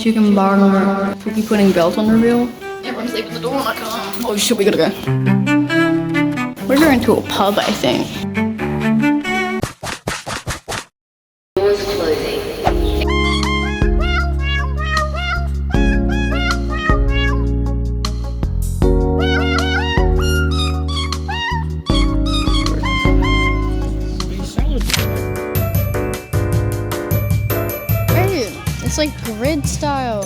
chicken burger. Pookie putting belt on the wheel. Everyone's leaving the door when I come. Oh shit, we gotta go. We're going to a pub, I think. Doors closing. Hey, it's like grid style.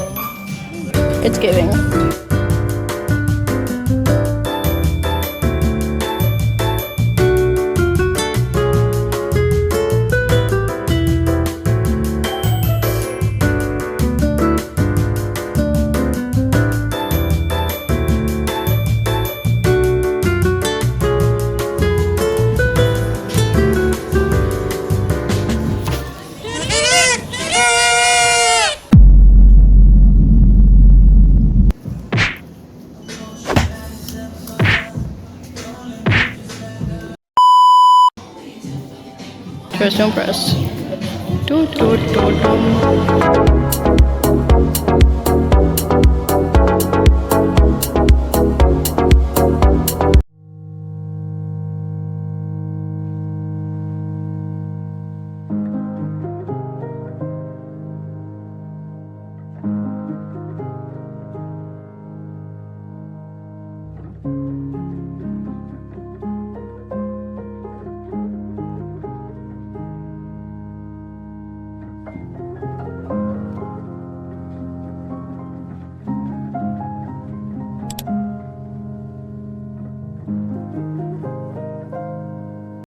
It's giving. Press, don't press. Do.